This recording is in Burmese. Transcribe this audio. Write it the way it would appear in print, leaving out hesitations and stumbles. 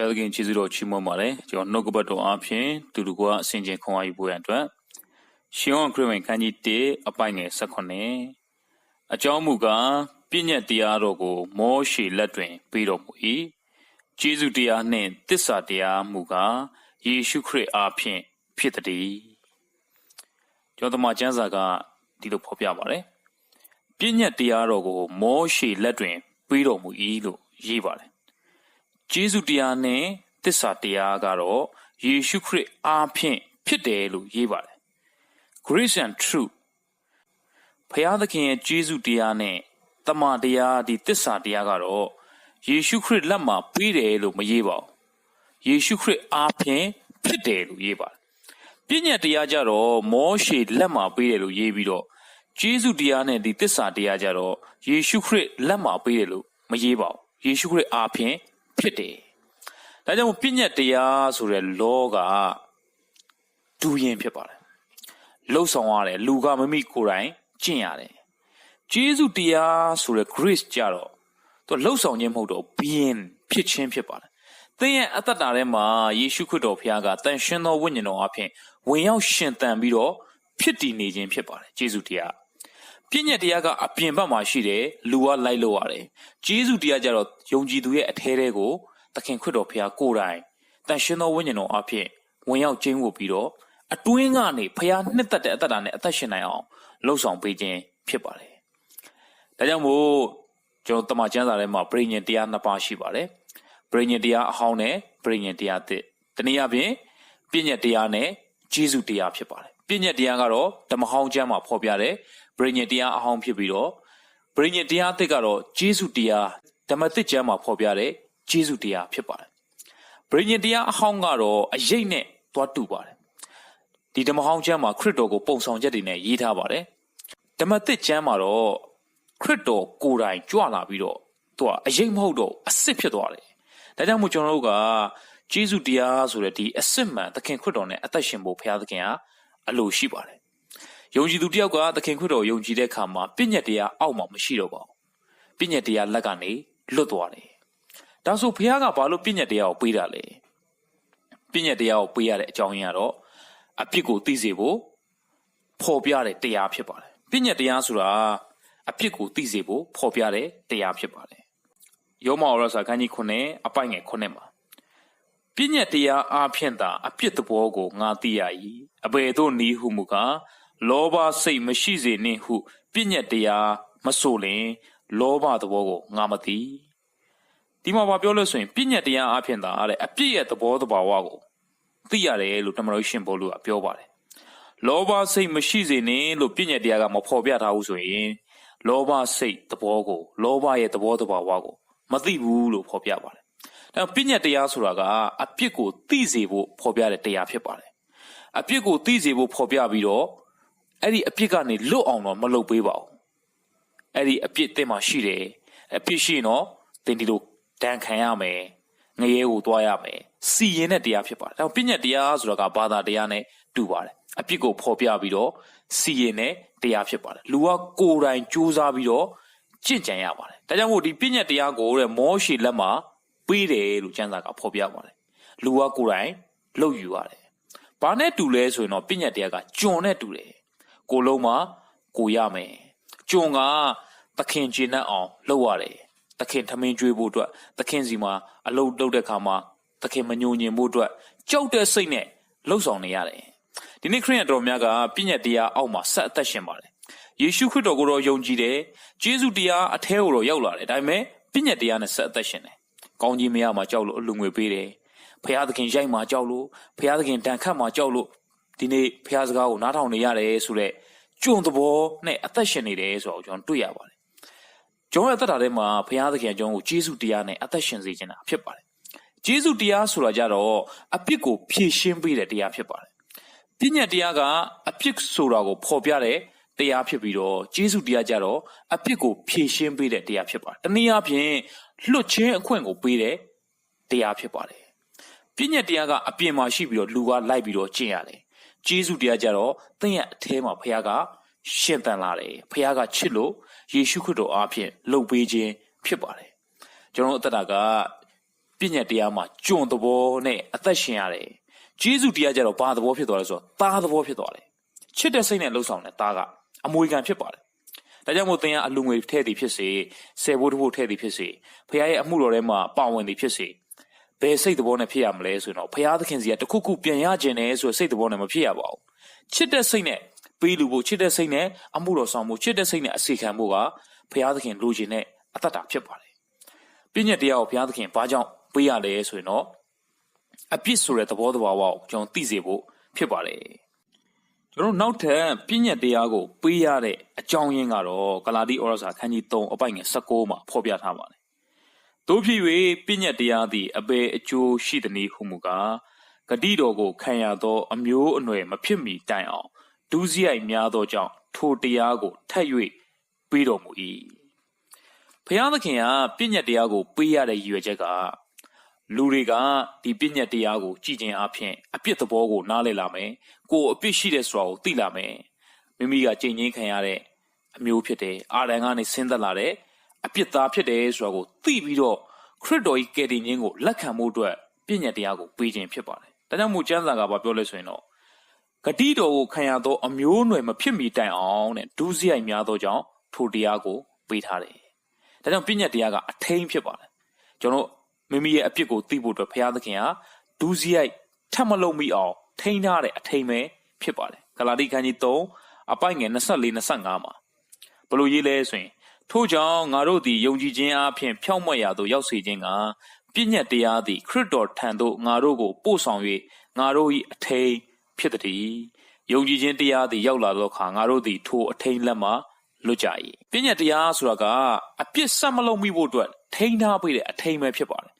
ဘုရားသခင်ကျေးဇူးတော်ချီးမွမ်းပါတယ်ကျွန်တော်နှုတ်ကပတ်တော်အားဖြင့်သူတို့ကအစဉ်ချင်းခွန်အားယူဖို့ရန်အတွက်ရှင်ယောဟန်ခရစ်ဝင်ခန်းကြီး1အပိုင်ငယ်18အကြောင်းမူကားပြည့်ညတ်တရားတော်ကိုမောရှေလက်တွင်ပေးတော်မူ၏ကျေးဇူးတရားနှင့်သစ္စာတရားမူကားယေရှုခရစ်အားဖြင့်ဖြစ်တည်းကျွန်တော်ကျမ်းစာကဒီလိုဖော်ပြပါတယ်ပြည့်ညတ်တရားတော်ကိုမောရှေလက်တွင်ပေးတော်မူ၏လို့ရေးပါတယ်ကျေးဇူးတရားနဲ့သစ္စာတရားကတော့ယေရှုခရစ်အားဖြင့်ဖြစ်တယ်လို့ရေးပါတယ် Grace and Truth ဘုရားသခင်ရဲ့ကျေးဇူးတရားနဲ့တမန်တရားဒီသစ္စာတရားကတော့ယေရှုခရစ်လက်မှာပေးတယ်လို့မရေးပါဘူးယေရှုခရစ်အားဖြင့်ဖြစ်တယ်လို့ရေးပါတယ်ပြည့်ညတ်တရားကြတော့မောရှေလက်မှာပေးတယ်လို့ရေးပြီးတော့ကျေးဇူးတရားနဲ့ဒီသစ္စာတရားကြတော့ယေရှုခရစ်လက်မှာပေးတယ်လို့မရေးပါဘူးယေရှုခရစ်အားဖြင့်ဖြစ်တယ်။ဒါကြောင့်ပြည့်ညတ်တရားဆိုတဲ့လောကဒူရင်ဖြစ်ပါတယ်။လှုပ်ဆောင်ရတယ်လူကမမိကိုယ်တိုင်ကျင့်ရတယ်။ကျေးဇူးတရားဆိုတဲ့ grace ကြတော့သူလှုပ်ဆောင်ခြင်းမဟုတ်တော့ being ဖြစ်ခြင်းဖြစ်ပါတယ်။သင်ရဲ့အသက်တာထဲမှာယေရှုခရစ်တော်ဘုရားကတန်ရှင်းသောဝိညာဉ်တော်အဖြစ်ဝင်ရောက်ရှင်သန်ပြီးတော့ဖြစ်တည်နေခြင်းဖြစ်ပါတယ်။ကျေးဇူးတရားပြည့်ညတ်တရားကအပြင်ဘက်မှာရှိတယ်လူကလိုက်လို့ရတယ်ကျေးဇူးတရားကြတော့ယုံကြည်သူရဲ့အထဲထဲကိုသခင်ခရစ်တော်ဖခင်ကိုယ်တိုင်တန်ရှင်းသောဝိညာဉ်တော်အဖြစ်ဝင်ရောက်ကျင်းဝတ်ပြီးတော့အတွင်းကနေဖခင်နှစ်သက်တဲ့အသက်တာနဲ့အသက်ရှင်နိုင်အောင်လှုပ်ဆောင်ပေးခြင်းဖြစ်ပါတယ်ဒါကြောင့်မို့ကျွန်တော်တမန်ကျမ်းစာထဲမှာပရိညင်တရားနှစ်ပါးရှိပါတယ်ပရိညင်တရားအဟောင်းနဲ့ပရိညင်တရားသစ်တနည်းအားဖြင့်ပြည့်ညတ်တရားနဲ့ကျေးဇူးတရားဖြစ်ပါတယ်ပြည့်ညတ်တရားကတော့ဓမ္မဟောင်းကျမ်းမှာဖော်ပြတယ်ပရိညတ်တရားအဟောင်းဖြစ်ပြီးတော့ပရိညတ်တရားအသစ်ကတော့ကျေးဇူးတရားဓမ္မသစ်ကျမ်းမှာဖော်ပြတဲ့ကျေးဇူးတရားဖြစ်ပါတယ်ပရိညတ်တရားအဟောင်းကတော့အရေးနဲ့သွားတူပါတယ်ဒီဓမ္မဟောင်းကျမ်းမှာခရစ်တော်ကိုပုံဆောင်ချက်တွေနဲ့ရေးထားပါတယ်ဓမ္မသစ်ကျမ်းမှာတော့ခရစ်တော်ကိုယ်တိုင်ကြွလာပြီးတော့သူကအရေးမဟုတ်တော့အစစ်ဖြစ်သွားတယ်ဒါကြောင့်မို့ကျွန်တော်တို့ကကျေးဇူးတရားဆိုတဲ့ဒီအစစ်မှန်သခင်ခရစ်တော်နဲ့အသက်ရှင်ဖို့ဘုရားသခင်ကအလိုရှိပါတယ်ယုံကြည်သူတယောက်ကသခင်ခရစ်တော်ယုံကြည်တဲ့အခါမှာပြည့်ညတ်တရားအောက်မှာမရှိတော့ပါဘူးပြည့်ညတ်တရားလက်ကနေလွတ်သွားတယ်ဒါဆိုဘုရားကဘာလို့ပြည့်ညတ်တရားကိုပေးတာလဲပြည့်ညတ်တရားကိုပေးရတဲ့အကြောင်းရင်းကတော့အပြစ်ကိုသိစေဖို့ဖော်ပြတဲ့တရားဖြစ်ပါတယ်ပြည့်ညတ်တရားဆိုတာအပြစ်ကိုသိစေဖို့ဖော်ပြတဲ့တရားဖြစ်ပါတယ်ယောမဩရစာခန်းကြီး9အပိုင်ငယ်9မှာပြည့်ညတ်တရားအားဖြင့်သာအပြစ်သဘောကိုငါသိရ၏အဘယ်သို့နည်းဟုမူကားလောဘစိတ်မရှိစေနှင့်ဟုပြည့်ညတ်တရားမဆိုလင်လောဘသဘောကိုငါမသိဒီမှာပြောလို့ဆိုရင်ပြည့်ညတ်တရားအဖြစ်သာတဲ့အပြည့်ရဲ့သဘောတဘာဝကိုသိရတယ်လို့တမန်တော်ရှင်ပေါလုကပြောပါတယ်လောဘစိတ်မရှိစေနှင့်လို့ပြည့်ညတ်တရားကမဖော်ပြထားဘူးဆိုရင်လောဘစိတ်သဘောကိုလောဘရဲ့သဘောတဘာဝကိုမသိဘူးလို့ဖော်ပြပါတယ်ဒါပြည့်ညတ်တရားဆိုတာကအပြစ်ကိုသိစေဖို့ဖော်ပြတဲ့တရားဖြစ်ပါတယ်အပြစ်ကိုသိစေဖို့ဖော်ပြပြီးတော့အဲ့ဒီအပြစ်ကနေလွတ်အောင်တော့မလုပ်ပေးပါဘူးအဲ့ဒီအပြစ်တင်မှရှိတယ်အပြစ်ရှိရင်တော့တင်ဒီလိုဒဏ်ခံရမယ်ငရဲကိုသွားရမယ်စီရင်တဲ့တရားဖြစ်ပါတယ်ဒါပြည့်ညတ်တရားဆိုတာကဘာသာတရားနဲ့တူပါတယ်အပြစ်ကိုဖော်ပြပြီးတော့စီရင်တဲ့တရားဖြစ်ပါတယ်လူကကိုယ်တိုင်ကြိုးစားပြီးတော့ကြင့်ကြံရပါတယ်ဒါကြောင့်မို့ဒီပြည့်ညတ်တရားကိုတဲ့မောရှေလက်မှာပေးတယ်လို့ကျမ်းစာကဖော်ပြပါတယ်လူကကိုယ်တိုင်လုပ်ယူရတယ်ဘာနဲ့တူလဲဆိုရင်တော့ပြည့်ညတ်တရားကကျွန်နဲ့တူတယ်ကိုလုံးမှာကိုရမယ်ကျွန်ကသခင်ကျင့်တတ်အောင်လုပ်ရတယ်သခင်ထမင်းကျွေးဖို့အတွက်သခင်စီမှာအလုပ်လုပ်တဲ့ခါမှာသခင်မညိုညင်ဖို့အတွက်ကြောက်တဲ့စိတ်နဲ့လှုပ်ဆောင်နေရတယ်ဒီနေ့ခရစ်ယာန်တော်များကပြည့်ညတ်တရားအောက်မှာဆက်အသက်ရှင်ပါတယ်ယေရှုခရစ်တော်ကိုတော့ယုံကြည်တယ်ကျေးဇူးတရားအထဲကိုတော့ရောက်လာတယ်ဒါပေမဲ့ပြည့်ညတ်တရားနဲ့ဆက်အသက်ရှင်တယ်ကောင်းကြီးမရမှာကြောက်လို့အလူငွေပေးတယ်ဘုရားသခင်ရိုက်မှာကြောက်လို့ဘုရားသခင်တန်ခတ်မှာကြောက်လို့ဒီနေ့ဘုရားစကားကိုနားထောင်နေရတယ်ဆိုတော့ကျွန်းသဘောနဲ့အသက်ရှင်နေတယ်ဆိုတော့ကျွန်တော်တွေ့ရပါတယ်ကျွန်တော်ရဲ့အသက်တာထဲမှာဘုရားသခင်ကျွန်တော်ကိုကျေးဇူးတရားနဲ့အသက်ရှင်စေခြင်းတာဖြစ်ပါတယ်ကျေးဇူးတရားဆိုတာကြတော့အပြစ်ကိုဖြေရှင်းပေးတဲ့တရားဖြစ်ပါတယ်ပြည့်ညတ်တရားကအပြစ်ဆိုတာကိုဖော်ပြတဲ့တရားဖြစ်ပြီးတော့ကျေးဇူးတရားကြတော့အပြစ်ကိုဖြေရှင်းပေးတဲ့တရားဖြစ်ပါတယ်တနည်းအားဖြင့်လွတ်ခြင်းအခွင့်ကိုပေးတဲ့တရားဖြစ်ပါတယ်ပြည့်ညတ်တရားကအပြင်မှာရှိပြီးတော့လူကလိုက်ပြီးတော့ကျင့်ရတယ်ကျေးဇူးတရားကြတော့သင်ရဲ့အထဲမှာဘုရားကရှင်သန်လာတယ်ဘုရားကချစ်လို့ယေရှုခရစ်တော်အားဖြင့်လှုပ်ပေးခြင်းဖြစ်ပါတယ်ကျွန်တော်အသက်တာက ပြည့်ညက်တရားမှာကျွန်သဘောနဲ့အသက်ရှင်ရတယ်ကျေးဇူးတရားကြတော့ဘာသဘောဖြစ်သွားလဲဆိုတော့သားသဘောဖြစ်သွားတယ်ချစ်တဲ့စိတ်နဲ့လှုပ်ဆောင်တဲ့သားကအမွေခံဖြစ်ပါတယ်ဒါကြောင့်မို့သင်ကအလူငွေထည့်သည်ဖြစ်စေဆယ်ဘိုးတစ်ဘိုးထည့်သည်ဖြစ်စေဖခင်ရဲ့အမှုတော်ထဲမှာပါဝင်သည်ဖြစ်စေဘယ်စိတ်သဘောနဲ့ဖြစ်ရမလဲဆိုတော့ဖခင်သခင်စီကတခုခုပြန်ရခြင်းနဲ့ဆိုစိတ်သဘောနဲ့မဖြစ်ရပါဘူးချစ်တဲ့စိတ်နဲ့ပေးလူဖို့ချစ်တဲ့စိတ်နဲ့အမှုတော်ဆောင်ဖို့ချစ်တဲ့စိတ်နဲ့အစီခံဖို့ကဖခင်သခင်လိုချင်တဲ့အတ္တတာဖြစ်ပါတယ်ပြည့်ညက်တရားကိုဖခင်သခင်ဘာကြောင့်ပေးရလဲဆိုရင်တော့အပြစ်ဆိုတဲ့သဘောတဘာဝကိုကျွန်တော်သိစေဖို့ဖြစ်ပါတယ်ကျွန်တော်နောက်ထပ်ပြည့်ညက်တရားကိုပေးရတဲ့အကြောင်းရင်းကတော့ဂလာတိဩရစာခန်းကြီး3အပိုင်ငယ်16မှာဖော်ပြထားပါတယ်တို့ဖြစ်၍ပြည့်ညက်တရားသည်အဘယ်အကျိုးရှိသည်နည်းဟုမူကားဂတိတော်ကိုခံရသောအမျိုးအနွယ်မဖြစ်မီတိုင်အောင်ဒုစရိုက်များသောကြောင့်ထိုတရားကိုထပ်၍ပေးတော်မူ၏ဘုရားသခင်ကပြည့်ညက်တရားကိုပေးရတဲ့ရည်ရွယ်ချက်ကလူတွေကဒီပြည့်ညက်တရားကိုကြည်ကျင်အားဖြင့်အပြစ်သဘောကိုနားလည်လာမယ်ကိုယ်အပြစ်ရှိတဲ့ဆိုတာကိုသိလာမယ်မိမိကကြင်ချင်းခံရတဲ့အမျိုးဖြစ်တယ်အာရန်ကနေဆင်းသက်လာတဲ့အပြစ်သားဖြစ်တယ်ဆိုတာကိုသိပြီးတော့ခရစ်တော်ကြီးကယ်တင်ခြင်းကိုလက်ခံမှုအတွက်ပြည့်ညက်တရားကိုပေးခြင်းဖြစ်ပါတယ်ဒါကြောင့်မို့ကျမ်းစာကပြောလဲဆိုရင်တော့ဂတိတော်ကိုခံရသောအမျိုးအနွယ်မဖြစ်မီတိုင်အောင်တဲ့ဒုစရိုက်များသောကြောင့်ထိုတရားကိုပေးထားတယ်ဒါကြောင့်ပြည့်ညက်တရားကအထိန်ဖြစ်ပါတယ်ကျွန်တော်မိမိရဲ့အပြစ်ကိုသိဖို့အတွက်ဘုရားသခင်ကဒုစရိုက်ထပ်မလုပ်မိအောင်ထိန်းထားတဲ့အထိန်ပဲဖြစ်ပါတယ်ဂလာတိခန်းကြီး3အပိုင်ငယ်24-25မှာဘလို့ရေးလဲဆိုရင်ထို့ကြောင့်ငါတို့သည်ယုံကြည်ခြင်းအပြင်ဖြောင့်မတ်ရာသို့ရောက်စေခြင်းကပြည့်ညက်တရားသည်ခရစ်တော်ထံသို့ငါတို့ကိုပို့ဆောင်၍ငါတို့၏အထိန်ဖြစ်သည်ယုံကြည်ခြင်းတရားသည်ရောက်လာသောအခါငါတို့သည်ထိုအထိန်လက်မှလွတ်ကြ၏ပြည့်ညက်တရားဆိုတာကအပြစ်ဆက်မလုပ်မိဖို့အတွက်ထိန်းထားပေးတဲ့အထိန်ပဲဖြစ်ပါတယ်